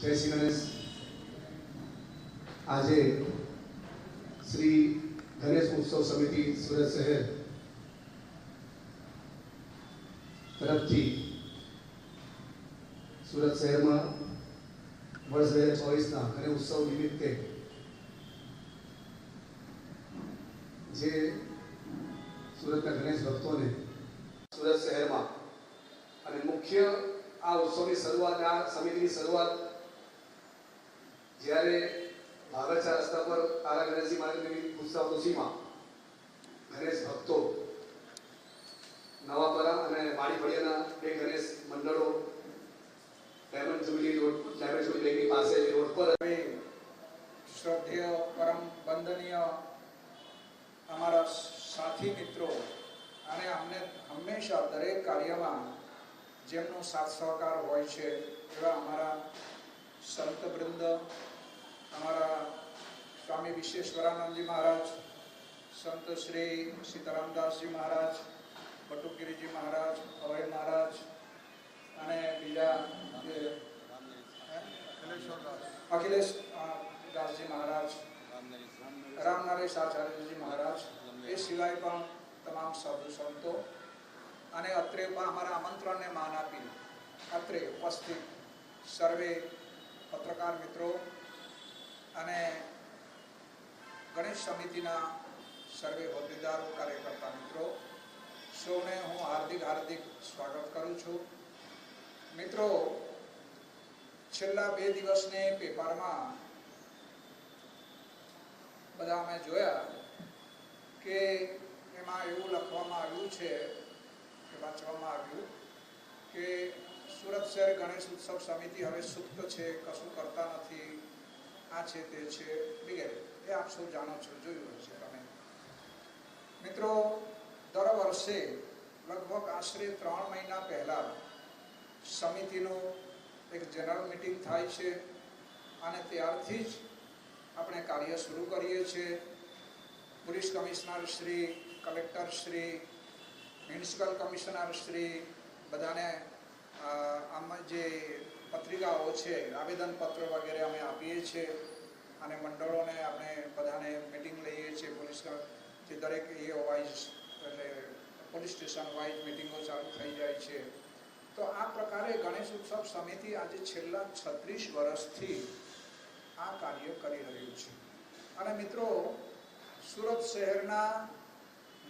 જય શ્રી ગણેશ. આજે શ્રી ગણેશ ઉત્સવ સમિતિ સુરત શહેર તરફથી સુરત શહેરમાં વર્ષ 2024ના ગણેશ ઉત્સવ નિમિત્તે જે સુરતના ગણેશ ભક્તોને સુરત શહેરમાં અને મુખ્ય આ ઉત્સવની શરૂઆત, આ સમિતિની શરૂઆત જ્યારે ભાગરચા રસ્તા પર તારા ગણેશજી માટેની ઉત્સવ તુસીમાં ગણેશ ભક્તો નવાપરા અને માળી ફળિયાના બે ગણેશ મંડળો ડાયમંડ જુબલી લેકની પાસે રોડ પર શ્રદ્ધેય પરમ વંદનીય અમારા સાથી મિત્રો અને અમને હંમેશા દરેક કાર્યમાં જેમનો સાથ સહકાર હોય છે એવા અમારા સંત વૃંદ, અમારા સ્વામી વિશ્વેશ્વરાનંદજી મહારાજ, સંત શ્રી સીતારામદાસજી મહારાજ, બટુકગીરીજી મહારાજ, અભય મહારાજ અને બીજા અખિલેશ દાસજી મહારાજ, રામનરેશ આચાર્યજી મહારાજ, એ સિવાય પણ તમામ સાધુ સંતો અને અત્રે પણ અમારા આમંત્રણને માન આપી અત્રે ઉપસ્થિત સર્વે પત્રકાર મિત્રો અને ગણેશ સમિતિના સર્વે હોદ્દેદારો, કાર્યકર્તા મિત્રો સૌને હું હાર્દિક સ્વાગત કરું છું. મિત્રો, છેલ્લા 2 દિવસને પેપરમાં બધા અમે જોયા કે એમાં એવું લખવામાં આવ્યું છે કે વાંચવામાં આવ્યું કે સુરત શહેર ગણેશ ઉત્સવ સમિતિ હવે સુપ્ત છે, કશું કરતા નથી, આ છે તે છે વગેરે. એ આપ સૌ જાણો છો, જોયું હશે તમે. મિત્રો, દર વર્ષે લગભગ આશરે 3 મહિના પહેલા સમિતિનું એક જનરલ મીટિંગ થાય છે અને ત્યારથી જ આપણે કાર્ય શરૂ કરીએ છીએ. Police commissioner Shri, collector Shri, municipal commissioner Shri બધાને આમાં જે પત્રિકાઓ છે, આવેદનપત્રો વગેરે અમે આપીએ છીએ અને મંડળોને આપણે બધાને મિટિંગ લઈએ છીએ. પોલીસ જે દરેક EO વાઇઝ એટલે પોલીસ સ્ટેશન વાઇઝ મિટિંગો ચાલુ થઈ જાય છે. તો આ પ્રકારે ગણેશ ઉત્સવ સમિતિ આજે છેલ્લા 36 વર્ષથી આ કાર્ય કરી રહ્યું છે. અને મિત્રો, સુરત શહેરના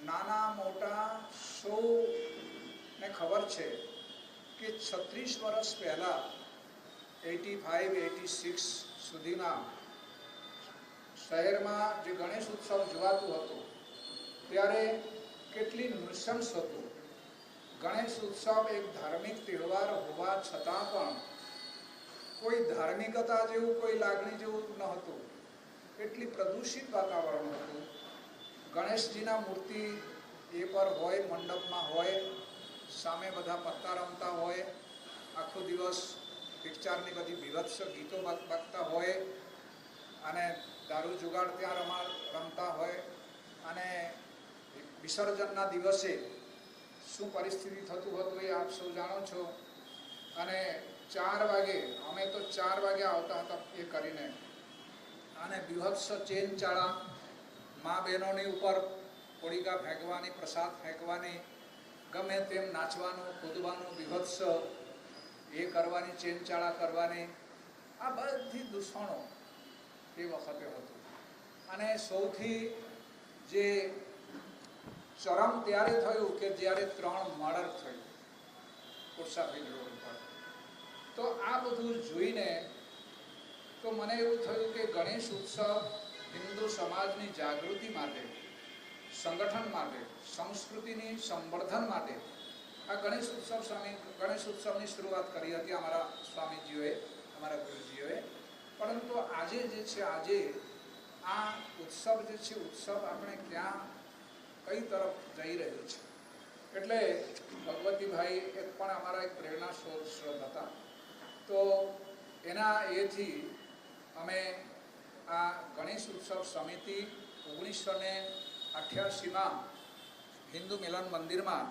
નાના મોટા સૌને ખબર છે કે 36 વર્ષ પહેલાં 85-86 સુધીના શહેરમાં જે ગણેશ ઉત્સવ જોવાતું હતું ત્યારે કેટલી નૃશંસ હતું. ગણેશ ઉત્સવ એક ધાર્મિક તહેવાર હોવા છતાં પણ કોઈ ધાર્મિકતા જેવું, કોઈ લાગણી જેવું ન હતું. એટલી પ્રદૂષિત વાતાવરણ હતું. ગણેશજીના મૂર્તિ એ પર હોય, મંડપમાં હોય, સામે બધા પત્તા રમતા હોય, આખો દિવસ પિક્ચરની બધી બીભત્સ ગીતો વાગતા હોય અને દારૂ જુગાડ ત્યાં રમતા હોય અને વિસર્જનના દિવસે શું પરિસ્થિતિ થતું હતું એ આપ સૌ જાણો છો. અને 4 વાગે, અમે તો 4 વાગે આવતા હતા એ કરીને, અને બીભત્સ ચેનચાળા, મા બહેનોની ઉપર કોળિકા ફેંકવાની, પ્રસાદ ફેંકવાની, ગમે તેમ નાચવાનું, કૂદવાનું, બીભત્સ એ કરવાની, ચેનચાળા કરવાની, આ બધી દૂષણો એ વખતે હતું. અને સૌથી જે ચરમ ત્યારે થયું કે જ્યારે 3 મર્ડર થયું કોસાભી રોડ પર. તો આ બધું જોઈને તો મને એવું થયું કે ગણેશ ઉત્સવ હિન્દુ સમાજની જાગૃતિ માટે, સંગઠન માટે, સંસ્કૃતિની સંવર્ધન માટે આ ગણેશ ઉત્સવની શરૂઆત કરી હતી અમારા સ્વામીજીઓએ, અમારા ગુરુજીઓએ. પરંતુ આજે જે છે, આજે આ ઉત્સવ જે છે, ઉત્સવ આપણે ક્યાં, કઈ તરફ જઈ રહ્યું છે. એટલે ભગવતીભાઈ એક પણ અમારા એક પ્રેરણા સ્ત્રોત હતા. તો એના એથી અમે આ ગણેશ ઉત્સવ સમિતિ 1988માં હિન્દુ મિલન મંદિરમાં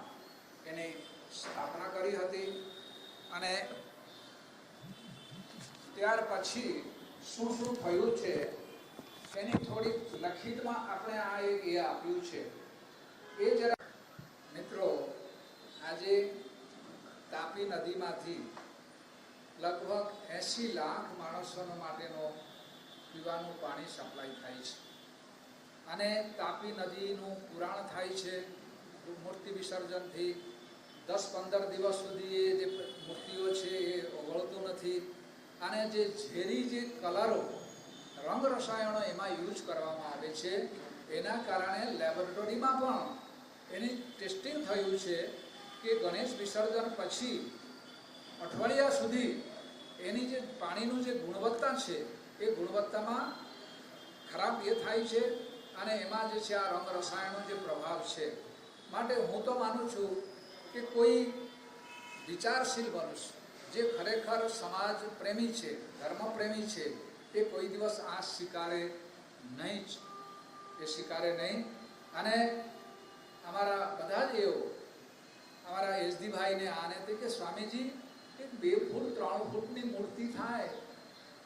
એની સ્થાપના કરી હતી અને ત્યાર પછી શું શું થયું છે એની થોડી લખિતમાં આપણે આ એક એ આપ્યું છે એ જરા મિત્રો. આજે તાપી નદીમાંથી લગભગ 80 લાખ માણસો માટેનો પીવાનું પાણી સપ્લાય થાય છે અને તાપી નદીનું પુરાણ થાય છે મૂર્તિ વિસર્જનથી 10-15 દિવસ સુધી એ જે મૂર્તિઓ છે એ ઓગળતું નથી અને જે ઝેરી જે કલરો રંગ રસાયણો એમાં યુઝ કરવામાં આવે છે એના કારણે લેબોરેટરીમાં પણ એની ટેસ્ટિંગ થયું છે કે ગણેશ વિસર્જન પછી અઠવાડિયા સુધી એની જે પાણીનું જે ગુણવત્તા છે એ ગુણવત્તામાં ખરાબ એ થાય છે અને એમાં જે છે આ રંગ રસાયણનો જે પ્રભાવ છે. માટે હું તો માનું છું કે કોઈ વિચારશીલ મનુષ્ય જે ખરેખર સમાજ પ્રેમી છે, ધર્મ પ્રેમી છે, એ કોઈ દિવસ આ સ્વીકારે નહીં જ, એ સ્વીકારે નહીં. અને અમારા બધા જ એવો અમારા એસડીભાઈને આને તે કે સ્વામીજી એક 2 ફૂટ 3 ફૂટની મૂર્તિ થાય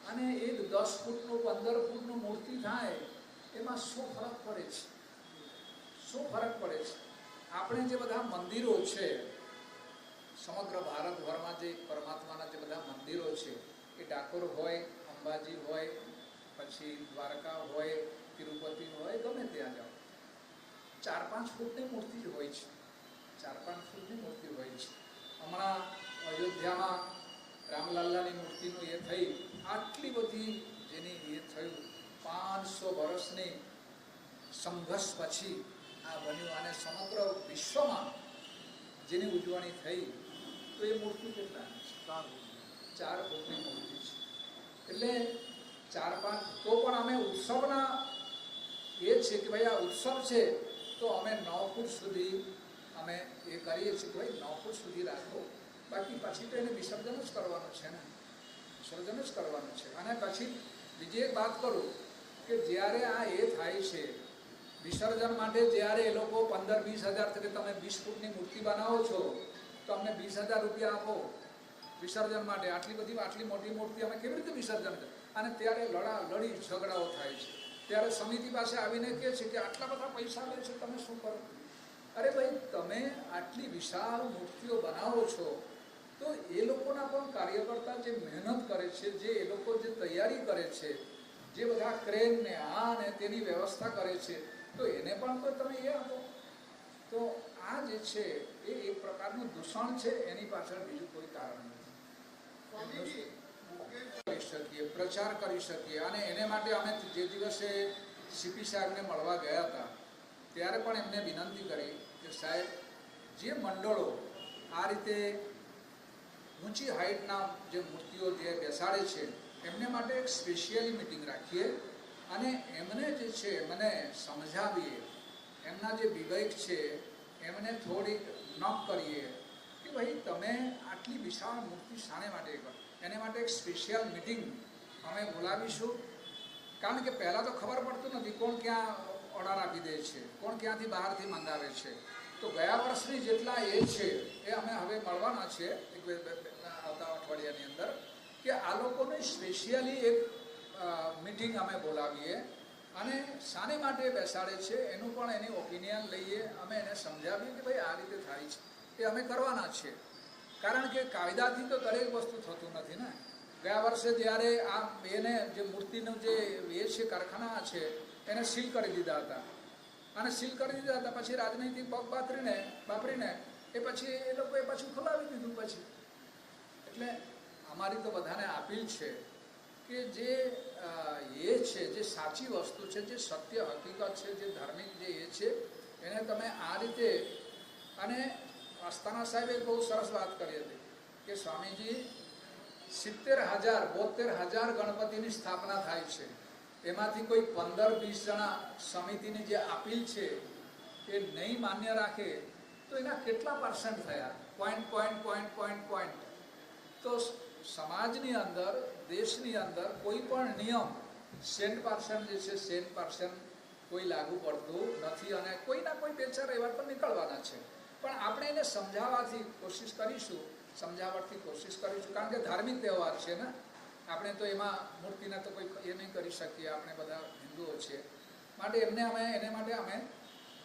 અને એક 10 ફૂટનું 15 ફૂટનું મૂર્તિ થાય એમાં શું ફરક પડે છે? શું ફરક પડે છે? આપણે જે બધા મંદિરો છે સમગ્ર ભારતભરમાં જે પરમાત્માના જે બધા મંદિરો છે એ ડાકોર હોય, અંબાજી હોય, પછી દ્વારકા હોય, તિરુપતિ હોય, ગમે ત્યાં જાઓ 4-5 ફૂટની મૂર્તિ જ હોય છે. 4-5 ફૂટની મૂર્તિ હોય છે. હમણાં અયોધ્યામાં રામલલ્લાની મૂર્તિનું એ થઈ, આટલી બધી જેની એ થયું 500 વર્ષની સંઘર્ષ પછી આ બન્યું અને સમગ્ર વિશ્વમાં જેની ઉજવણી થઈ તો એ મૂર્તિ કેટલા 4 ફૂટની મૂર્તિ છે. એટલે 4-5 તો પણ અમે ઉત્સવના એ છે કે ભાઈ આ ઉત્સવ છે તો અમે 9 ફૂટ સુધી અમે એ કરીએ છીએ કે ભાઈ 9 ફૂટ સુધી રાખો, બાકી પછી તો એને વિસર્જન જ કરવાનું છે ને, વિસર્જન જ કરવાનું છે. અને પછી બીજી એક વાત કરું કે જ્યારે આ એ થાય છે વિસર્જન માટે, જ્યારે એ લોકો 15-20 હજાર કે તમે 20 ફૂટની મૂર્તિ બનાવો છો તો અમને 20,000 રૂપિયા આપો વિસર્જન માટે, આટલી મોટી મૂર્તિ અમે કેવી રીતે વિસર્જન કરીએ? અને ત્યારે લડી ઝઘડાઓ થાય છે. ત્યારે સમિતિ પાસે આવીને કહે છે કે આટલા બધા પૈસા લે છે, તમે શું કરો? અરે ભાઈ, તમે આટલી વિશાળ મૂર્તિઓ બનાવો છો તો એ લોકોના પણ કાર્યકર્તા જે મહેનત કરે છે, જે એ લોકો જે તૈયારી કરે છે, જે બધા ક્રેન ને આ ને તેની વ્યવસ્થા કરે છે, તો એને પણ તો તમે એ આપો. તો આ જે છે એ એક પ્રકારનું દૂષણ છે, એની પાછળ બીજું કોઈ કારણ નથી. કરી શકીએ, પ્રચાર કરી શકીએ. અને એને માટે અમે જે દિવસે સીપી સાહેબને મળવા ગયા હતા ત્યારે પણ એમને વિનંતી કરી કે સાહેબ, જે મંડળો આ રીતે ઊંચી હાઇટના જે મૂર્તિઓ જે બેસાડે છે એમને માટે એક સ્પેશિયલી મિટિંગ રાખીએ અને એમને જે છે મને સમજાવીએ, એમના જે વિવેક છે એમને થોડીક નોક કરીએ કે ભાઈ તમે આટલી વિશાળ મૂર્તિ શાને માટે કરો. એને માટે એક સ્પેશિયલ મિટિંગ અમે બોલાવીશું. કારણ કે પહેલાં તો ખબર પડતું નથી કોણ ક્યાં ઓર્ડર આપી દે છે, કોણ ક્યાંથી બહારથી મંગાવે છે. તો ગયા વર્ષની જેટલા એ છે એ અમે હવે મળવાના છે આવતા અઠવાડિયાની અંદર કે આ લોકોને સ્પેશિયલી એક મિટિંગ અમે બોલાવીએ અને શાને માટે બેસાડે છે એનું પણ એની ઓપિનિયન લઈએ, અમે એને સમજાવીએ કે ભાઈ આ રીતે થાય છે એ અમે કરવાના છે. કારણ કે કાયદાથી તો દરેક વસ્તુ થતું નથી ને. ગયા વર્ષે જ્યારે આ એને જે મૂર્તિનું જે એ છે કારખાના છે એને સીલ કરી દીધા હતા અને સીલ કરી દીધા હતા પછી રાજનૈતિક પગ વાપરીને એ પછી એ લોકોએ પાછું ખોલાવી દીધું પછી. એટલે અમારી તો બધાને અપીલ છે કે જે એ છે, જે સાચી વસ્તુ છે, જે સત્ય હકીકત છે, જે ધાર્મિક જે એ છે એને તમે આ રીતે. અને અસ્થાના સાહેબે બહુ સરસ વાત કરી હતી કે સ્વામીજી 70,000-72,000 ગણપતિની સ્થાપના થાય છે, એમાંથી કોઈ 15-20 જણા સમિતિની જે અપીલ છે એ નહીં માન્ય રાખે તો એના કેટલા % થયા? પોઈન્ટ. તો સમાજની અંદર, દેશની અંદર કોઈ પણ નિયમ 100% જે છે 100% કોઈ લાગુ પડતું નથી અને કોઈના કોઈ 2-4 એવા તો નીકળવાના છે. પણ આપણે એને સમજાવવાથી કોશિશ કરીશું, કારણ કે ધાર્મિક તહેવાર છે ને, આપણે તો એમાં મૂર્તિના તો કોઈ એ નહીં કરી શકીએ, આપણે બધા હિન્દુઓ છીએ. માટે એને માટે અમે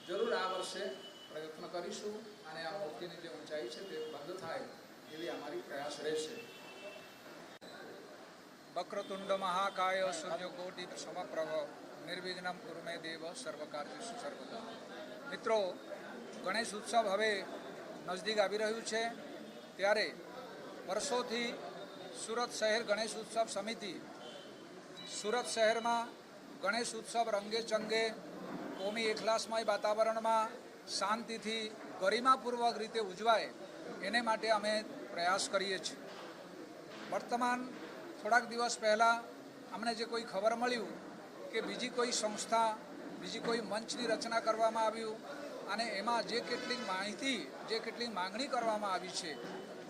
જરૂર આ વર્ષે પ્રયત્ન કરીશું અને આ મૂર્તિની જે ઊંચાઈ છે તે બંધ થાય એવી અમારી પ્રયાસ રહેશે. વક્રતુંડ મહાકાય સૂર્યકોટિ સમપ્રભ નિર્વિઘ્નમ કુરુ મે દેવ સર્વકાર્યેષુ સર્વદા. મિત્રો, ગણેશ ઉત્સવ હવે નજદીક આવી રહ્યું છે, ત્યારે વર્ષોથી સુરત શહેર ગણેશ ઉત્સવ સમિતિ સુરત શહેરમાં ગણેશ ઉત્સવ રંગે ચંગે કોમી એકલાસમય વાતાવરણમાં શાંતિથી ગરિમાપૂર્વક રીતે ઉજવાય એને માટે અમે પ્રયાસ કરીએ છીએ. વર્તમાન થોડાક દિવસ પહેલાં અમને જે કોઈ ખબર મળ્યું કે બીજી કોઈ સંસ્થા, બીજી કોઈ મંચની રચના કરવામાં આવ્યું અને એમાં જે કેટલીક માહિતી, જે કેટલીક માંગણી કરવામાં આવી છે,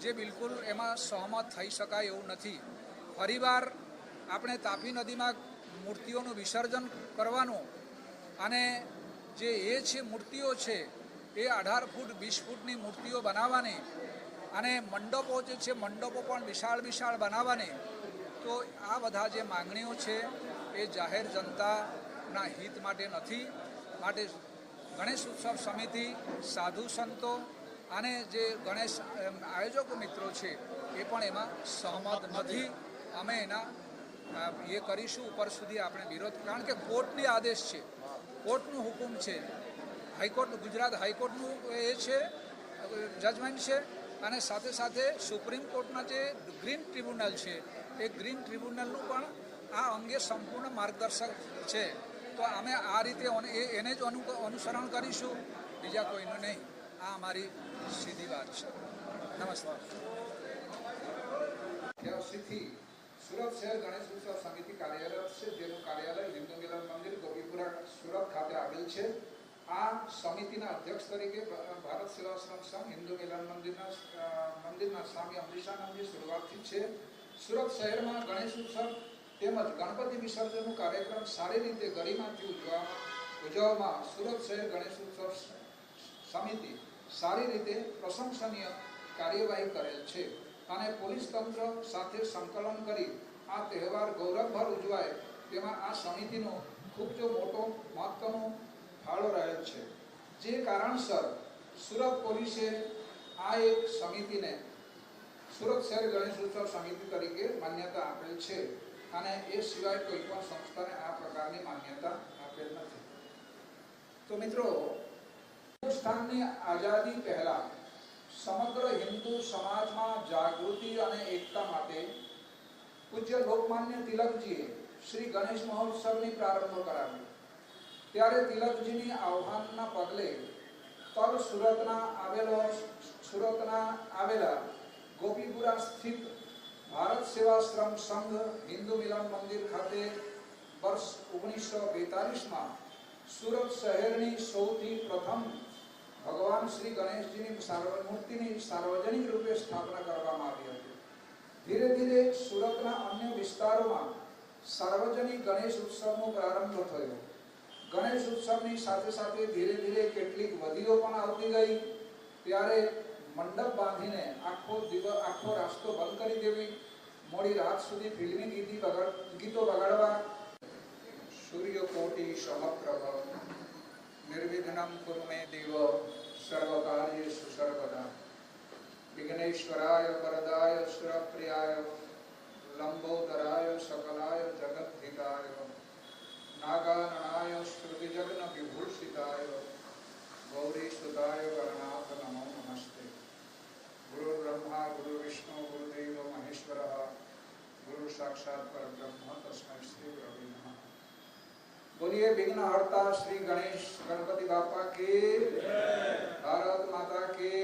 જે બિલકુલ એમાં સહમત થઈ શકાય એવું નથી. ફરીવાર આપણે તાપી નદીમાં મૂર્તિઓનું વિસર્જન કરવાનું અને જે એ છે મૂર્તિઓ છે એ 18 ફૂટ 20 ફૂટની મૂર્તિઓ બનાવવાની અને મંડપો જે છે મંડપો પણ વિશાળ વિશાળ બનાવવાની, તો આ બધા જે માંગણીઓ છે એ જાહેર જનતાના હિત માટે નથી. માટે ગણેશ ઉત્સવ સમિતિ, સાધુ સંતો અને જે ગણેશ આયોજકો મિત્રો છે એ પણ એમાં સહમત નથી. અમે એના એ કરીશું, ઉપર સુધી આપણે વિરોધ, કારણ કે કોર્ટની આદેશ છે, કોર્ટનું હુકમ છે, હાઈકોર્ટ, ગુજરાત હાઈકોર્ટનું એ છે જજમેન્ટ છે અને સાથે સાથે સુપ્રીમ કોર્ટના જે ગ્રીન ટ્રિબ્યુનલ છે એ ગ્રીન ટ્રિબ્યુનલનું પણ આ અંગે સંપૂર્ણ માર્ગદર્શક છે. તો અમે આ રીતે એને જ અનુસરણ કરીશું, બીજા કોઈનું નહીં. આ અમારી સીધી વાત છે. નમસ્કાર. સ્થિતિ સુરત શહેર ગણેશ ઉત્સવ સમિતિ કાર્યરત છે, જેનું કાર્યાલય હિન્દુ મિલન મંદિર ગોપીપુરા સુરત ખાતે આવેલ છે. આ સમિતિના અધ્યક્ષ તરીકે ભારત સેવાશ્રમ સંઘ હિન્દુ મિલન મંદિરના સ્વામી અમરીશાનંદજી શરૂઆતથી છે. સુરત શહેરમાં ગણેશ ઉત્સવ તેમજ ગણપતિ વિસર્જનનો કાર્યક્રમ સારી રીતે ગરિમાથી ઉજવવામાં સુરત શહેર ગણેશ ઉત્સવ સમિતિ સારી રીતે પ્રશંસનીય કાર્યવાહી કરેલ છે અને પોલીસ તંત્ર સાથે સંકલન કરી આ તહેવાર ગૌરવભર ઉજવાય તેમાં આ સમિતિનો ખૂબ જ મોટો મહત્વનો ફાળો રહેલ છે. જે કારણસર સુરત પોલીસે આ એક સમિતિને સુરત શહેર ગણેશ ઉત્સવ સમિતિ તરીકે માન્યતા આપેલ છે અને એ સિવાય કોઈ પણ સંસ્થાને આ પ્રકારની માન્યતા આપેલ નથી. તો મિત્રો, હિન્દુસ્તાનની આઝાદી પહેલા સમગ્ર હિન્દુ સમાજમાં જાગૃતિ અને એકતા માટે પૂજ્ય લોકમાન્ય તિલકજીએ શ્રી ગણેશ મહોત્સવની પ્રારંભ કરાવ્યો. ત્યારે તિલકજીની આહ્વાનના પગલે તલ સુરતના આવેલા ગોપીપુરા સ્થિત ભારત સેવાશ્રમ સંઘ હિન્દુ મિલન મંદિર ખાતે વર્ષ 1942માં સુરત શહેરની સૌથી પ્રથમ ભગવાન શ્રી ગણેશજીની મૂર્તિની સાર્વજનિક રૂપે સ્થાપના કરવામાં આવી હતી. ધીરે ધીરે સુરતના અન્ય વિસ્તારોમાં સાર્વજનિક ગણેશ ઉત્સવનો પ્રારંભ થયો. ગણેશ ઉત્સવની સાથે સાથે ધીરે ધીરે કેટલીક વધીઓ પણ આવતી ગઈ. ત્યારે મંડપ બાંધીને આખો રાસ્તો બંધ કરી દેવી, મોડી રાત સુધી ફિલ્મી ગીતો વગાડવા. સૂર્યકોટિ સમપ્રભ નિર્વિઘ્નમ કુરુ મે દેવ સર્વકાર્યેષુ સર્વદા. વિઘ્નેશ્વરાય વરદાય સુરપ્રિયાય લંબોદરાય સકલાય જગદ્ધિતાય નાગાનનાય શ્રુતિજગ્ન વિભૂષિતાય ગૌરી સુતાય ગણનાથ નમો નમસ્તે. ગુરુ બ્રહ્મા ગુરુ વિષ્ણુ ગુરુદેવ મહેશ્વર ગુરુ સાક્ષાત પરબ્રહ્મ તસ્मै શ્રી ગુરવે નમઃ. बोलिए विघ्न हरता श्री गणेश गणपति बापा के, भारत माता के,